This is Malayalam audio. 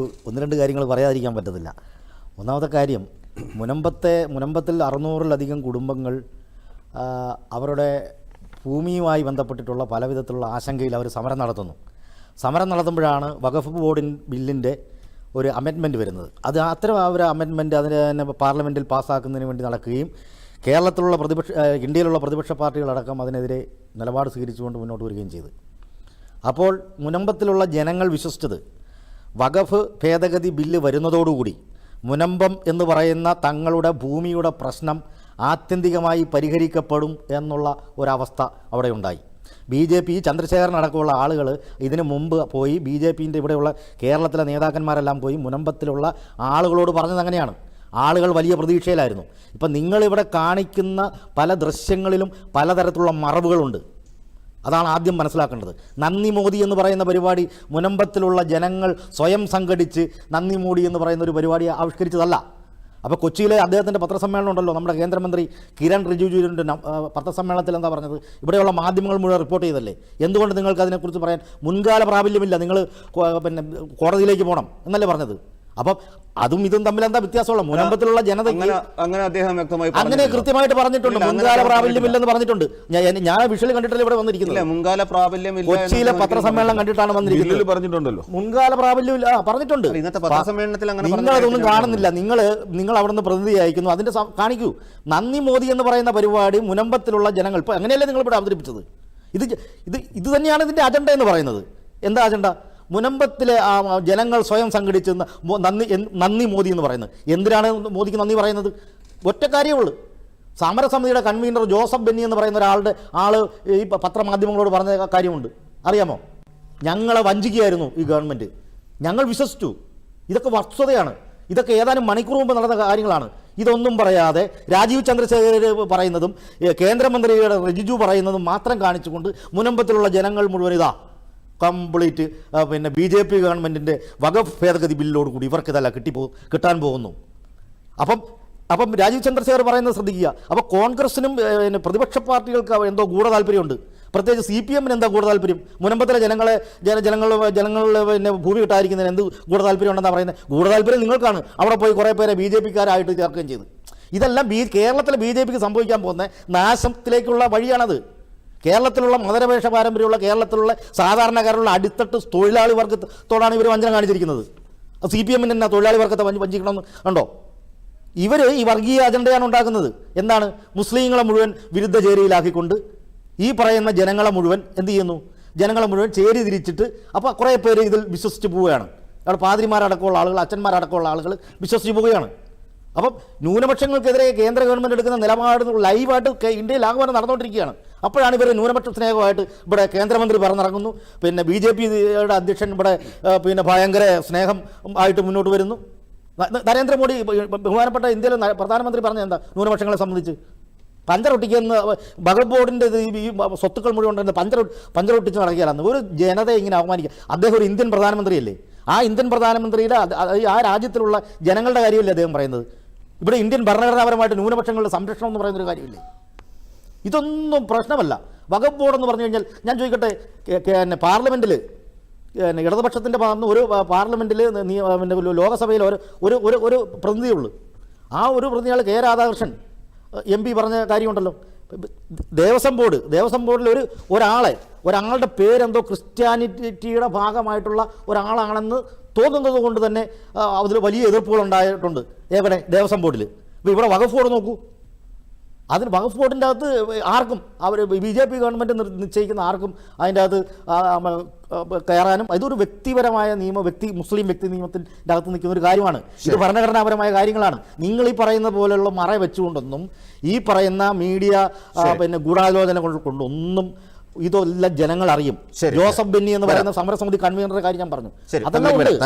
ഒന്ന് രണ്ട് കാര്യങ്ങൾ പറയാതിരിക്കാൻ പറ്റത്തില്ല. ഒന്നാമത്തെ കാര്യം, മുനമ്പത്തിൽ 600-ലധികം കുടുംബങ്ങൾ അവരുടെ ഭൂമിയുമായി ബന്ധപ്പെട്ടിട്ടുള്ള പലവിധത്തിലുള്ള ആശങ്കയിൽ അവർ സമരം നടത്തുന്നു. സമരം നടത്തുമ്പോഴാണ് വഖഫ് ബില്ലിൻ്റെ ഒരു അമെൻഡ്മെൻറ്റ് വരുന്നത്. അത്തരം ഒരു അമെൻഡ്മെൻറ്റ് അതിന് തന്നെ പാർലമെൻറ്റിൽ പാസ്സാക്കുന്നതിന് വേണ്ടി നടക്കുകയും ഇന്ത്യയിലുള്ള പ്രതിപക്ഷ പാർട്ടികളടക്കം അതിനെതിരെ നിലപാട് സ്വീകരിച്ചുകൊണ്ട് മുന്നോട്ട് വരികയും ചെയ്തു. അപ്പോൾ മുനമ്പത്തിലുള്ള ജനങ്ങൾ വിശ്വസിച്ചത് വഖഫ് ഭേദഗതി ബില്ല് വരുന്നതോടുകൂടി മുനമ്പം എന്ന് പറയുന്ന തങ്ങളുടെ ഭൂമിയുടെ പ്രശ്നം ആത്യന്തികമായി പരിഹരിക്കപ്പെടും എന്നുള്ള ഒരവസ്ഥ അവിടെ ഉണ്ടായി. BJP ചന്ദ്രശേഖരൻ അടക്കമുള്ള ആളുകൾ ഇതിനു മുമ്പ് പോയി BJPൻ്റെ ഇവിടെയുള്ള കേരളത്തിലെ നേതാക്കന്മാരെല്ലാം പോയി മുനമ്പത്തിലുള്ള ആളുകളോട് പറഞ്ഞത് അങ്ങനെയാണ്. ആളുകൾ വലിയ പ്രതീക്ഷയിലായിരുന്നു. ഇപ്പം നിങ്ങളിവിടെ കാണിക്കുന്ന പല ദൃശ്യങ്ങളിലും പലതരത്തിലുള്ള മറവുകളുണ്ട്. അതാണ് ആദ്യം മനസ്സിലാക്കേണ്ടത്. നന്ദി മോദി എന്ന് പറയുന്ന പരിപാടി മുനമ്പത്തിലുള്ള ജനങ്ങൾ സ്വയം സംഘടിച്ച് നന്ദി മോദി എന്ന് പറയുന്ന ഒരു പരിപാടി ആവിഷ്കരിച്ചതല്ല. അപ്പോൾ കൊച്ചിയിലെ അദ്ദേഹത്തിൻ്റെ പത്രസമ്മേളനം ഉണ്ടല്ലോ, നമ്മുടെ കേന്ദ്രമന്ത്രി കിരൺ റിജിജുവിൻ്റെ പത്രസമ്മേളനത്തിൽ എന്താ പറഞ്ഞത്? ഇവിടെയുള്ള മാധ്യമങ്ങൾ മുഴുവൻ റിപ്പോർട്ട് ചെയ്തല്ലേ. എന്തുകൊണ്ട് നിങ്ങൾക്ക് അതിനെക്കുറിച്ച് പറയാൻ മുൻകാല പ്രാബല്യമില്ല? നിങ്ങൾ കോടതിയിലേക്ക് പോകണം എന്നല്ലേ പറഞ്ഞത്? അപ്പം അതും ഇതും തമ്മിൽ എന്താ വ്യത്യാസമുള്ള? മുനമ്പത്തിലുള്ള ജനത അങ്ങനെ കൃത്യമായിട്ട് പറഞ്ഞിട്ടുണ്ട്. മുൻകാല പ്രാബല്യമില്ലെന്ന് പറഞ്ഞിട്ടുണ്ട്. ഞാൻ വിഷ്വൽ കണ്ടിട്ടല്ലേ ഇവിടെ വന്നിരിക്കുന്നത്. മുൻകാല പ്രാബല്യം കൊച്ചിയിലെ പത്രസമ്മേളനം കണ്ടിട്ടാണ് വന്നിരിക്കുന്നത്. പറഞ്ഞിട്ടുണ്ടല്ലോ മുൻകാല പ്രാബല്യമില്ല, പറഞ്ഞിട്ടുണ്ട്. നിങ്ങളതൊന്നും കാണുന്നില്ല. നിങ്ങൾ അവിടെ നിന്ന് പ്രതിനിധി അയക്കുന്നു, അതിന്റെ കാണിക്കൂ. നന്ദി മോദി എന്ന് പറയുന്ന പരിപാടി മുനമ്പത്തിലുള്ള ജനങ്ങൾ ഇപ്പൊ അങ്ങനെയല്ലേ നിങ്ങൾ ഇവിടെ അവതരിപ്പിച്ചത്? ഇത് തന്നെയാണ് ഇതിന്റെ അജണ്ട എന്ന് പറയുന്നത്. എന്താ അജണ്ട? മുനമ്പത്തിലെ ജനങ്ങൾ സ്വയം സംഘടിച്ച് നന്ദി മോദി എന്ന് പറയുന്നത്. എന്തിനാണ് മോദിക്ക് നന്ദി പറയുന്നത്? ഒറ്റ കാര്യമുള്ളൂ. സമരസമിതിയുടെ കൺവീനർ ജോസഫ് ബെന്നി എന്ന് പറയുന്ന ആള് ഈ പത്രമാധ്യമങ്ങളോട് പറഞ്ഞ കാര്യമുണ്ട്, അറിയാമോ? ഞങ്ങളെ വഞ്ചിക്കുകയായിരുന്നു ഈ ഗവൺമെൻറ്, ഞങ്ങൾ വിശ്വസിച്ചു. ഇതൊക്കെ വസ്തുതയാണ്. ഇതൊക്കെ ഏതാനും മണിക്കൂർ മുമ്പ് നടന്ന കാര്യങ്ങളാണ്. ഇതൊന്നും പറയാതെ രാജീവ് ചന്ദ്രശേഖർ പറയുന്നതും കേന്ദ്രമന്ത്രിയുടെ റിജിജു പറയുന്നതും മാത്രം കാണിച്ചുകൊണ്ട് മുനമ്പത്തിലുള്ള ജനങ്ങൾ മുഴുവൻ കംപ്ലീറ്റ് BJP ഗവൺമെൻറ്റിൻ്റെ വഖഫ് ഭേദഗതി ബില്ലോട് കൂടി ഇവർക്ക് ഇതല്ല കിട്ടാൻ പോകുന്നു. അപ്പം രാജീവ് ചന്ദ്രശേഖർ പറയുന്നത് ശ്രദ്ധിക്കുക. അപ്പോൾ കോൺഗ്രസിനും പ്രതിപക്ഷ പാർട്ടികൾക്ക് എന്തോ ഗൂഢതാല്പര്യമുണ്ട്. പ്രത്യേകിച്ച് CPM എന്താ ഗൂഢതാല്പര്യം? മുനമ്പത്തിലെ ജനങ്ങളുടെ ഭൂമി കിട്ടാതിരിക്കുന്നതിന് എന്ത് ഗൂഢതാല്പര്യം ഉണ്ടെന്നാണ് പറയുന്നത്? ഗൂഢതാല്പര്യം നിങ്ങൾക്കാണ്. അവിടെ പോയി കുറേ പേരെ BJPക്കാരായിട്ട് ചേർക്കുകയും ചെയ്തു. ഇതെല്ലാം കേരളത്തിലെ BJPക്ക് സംഭവിക്കാൻ പോകുന്ന നാശത്തിലേക്കുള്ള വഴിയാണത്. കേരളത്തിലുള്ള മതനിരപേക്ഷ പാരമ്പര്യമുള്ള കേരളത്തിലുള്ള സാധാരണക്കാരുള്ള അടിത്തട്ട് തൊഴിലാളി വർഗത്തോടാണ് ഇവർ വഞ്ചന കാണിച്ചിരിക്കുന്നത്. CPM തന്നെ തൊഴിലാളി വർഗത്തെ വഞ്ചിക്കണമെന്ന് കണ്ടോ? ഇവർ ഈ വർഗീയ അജണ്ടയാണ് ഉണ്ടാക്കുന്നത്. എന്താണ്? മുസ്ലിങ്ങളെ മുഴുവൻ വിരുദ്ധ ചേരിയിലാക്കിക്കൊണ്ട് ഈ പറയുന്ന ജനങ്ങളെ മുഴുവൻ എന്ത് ചെയ്യുന്നു? ജനങ്ങളെ മുഴുവൻ ചേരി തിരിച്ചിട്ട് അപ്പോൾ കുറേ പേര് ഇതിൽ വിശ്വസിച്ച് പോവുകയാണ്. അവിടെ പാതിരിമാരടക്കമുള്ള ആളുകൾ, അച്ഛന്മാരടക്കമുള്ള ആളുകൾ വിശ്വസിച്ച് പോവുകയാണ്. അപ്പം ന്യൂനപക്ഷങ്ങൾക്കെതിരെ കേന്ദ്ര ഗവൺമെൻറ് എടുക്കുന്ന നിലപാട് ലൈവായിട്ട് ഇന്ത്യയിൽ ആഹ്വാനം നടന്നുകൊണ്ടിരിക്കുകയാണ്. അപ്പോഴാണ് ഇവർ ന്യൂനപക്ഷ സ്നേഹമായിട്ട് ഇവിടെ കേന്ദ്രമന്ത്രി പറഞ്ഞിറങ്ങുന്നു. BJPയുടെ അധ്യക്ഷൻ ഇവിടെ ഭയങ്കര സ്നേഹം ആയിട്ട് മുന്നോട്ട് വരുന്നു. നരേന്ദ്രമോദി ബഹുമാനപ്പെട്ട ഇന്ത്യയിലെ പ്രധാനമന്ത്രി പറഞ്ഞ എന്താ ന്യൂനപക്ഷങ്ങളെ സംബന്ധിച്ച്? പഞ്ചറൊട്ടിക്കുന്ന വഖഫ് ബോർഡിൻ്റെ ഈ സ്വത്തുക്കൾ മുഴുവൻ ഉണ്ടെന്ന് പഞ്ചറൊട്ടിച്ച് നടക്കുകയല്ലെന്ന് ഒരു ജനതയെ ഇങ്ങനെ അവമാനിക്കുക. അദ്ദേഹം ഒരു ഇന്ത്യൻ പ്രധാനമന്ത്രിയല്ലേ? ആ ഇന്ത്യൻ പ്രധാനമന്ത്രിയുടെ ആ രാജ്യത്തിലുള്ള ജനങ്ങളുടെ കാര്യമല്ലേ അദ്ദേഹം പറയുന്നത്? ഇവിടെ ഇന്ത്യൻ ഭരണഘടനാപരമായിട്ട് ന്യൂനപക്ഷങ്ങളുടെ സംരക്ഷണം എന്ന് പറയുന്നൊരു കാര്യമില്ലേ? ഇതൊന്നും പ്രശ്നമല്ല. വഖഫ് ബോർഡ് എന്ന് പറഞ്ഞു കഴിഞ്ഞാൽ ഞാൻ ചോദിക്കട്ടെ, പാർലമെൻറ്റിൽ ഇടതുപക്ഷത്തിൻ്റെ ഒരു പാർലമെൻറ്റിൽ ലോകസഭയിൽ ഒരു പ്രതിനിധിയുള്ളൂ. ആ ഒരു പ്രതിനിധിയാൾ K രാധാകൃഷ്ണൻ MP പറഞ്ഞ കാര്യമുണ്ടല്ലോ. ദേവസ്വം ബോർഡിൽ ഒരാളുടെ പേരെന്തോ ക്രിസ്ത്യാനിറ്റിയുടെ ഭാഗമായിട്ടുള്ള ഒരാളാണെന്ന് തോന്നുന്നത് കൊണ്ട് തന്നെ അതിൽ വലിയ എതിർപ്പുകൾ ഉണ്ടായിട്ടുണ്ട്. എവിടെ? ദേവസ്വം ബോർഡിൽ. ഇപ്പോൾ ഇവിടെ വഖഫ് ബോർഡ് നോക്കൂ. അതിന് വഖഫ് ബോർഡിൻ്റെ അകത്ത് ആർക്കും BJP ഗവൺമെൻറ് നിശ്ചയിക്കുന്ന ആർക്കും അതിൻ്റെ അകത്ത് കയറാനും ഇതൊരു വ്യക്തിപരമായ മുസ്ലിം വ്യക്തി നിയമത്തിൻ്റെ അകത്ത് നിൽക്കുന്ന ഒരു കാര്യമാണ്. ഇത് ഭരണഘടനാപരമായ കാര്യങ്ങളാണ്. നിങ്ങൾ ഈ പറയുന്ന പോലെയുള്ള മറ വെച്ചുകൊണ്ടൊന്നും ഈ പറയുന്ന മീഡിയ ഗൂഢാലോചന കൊണ്ടൊന്നും ഇതെല്ലാം ജനങ്ങൾ അറിയും. ജോസഫ് ബെന്നി എന്ന് പറയുന്ന സമരസമിതി കൺവീനറുടെ കാര്യം ഞാൻ പറഞ്ഞു. അതെല്ലാം ഉണ്ട്.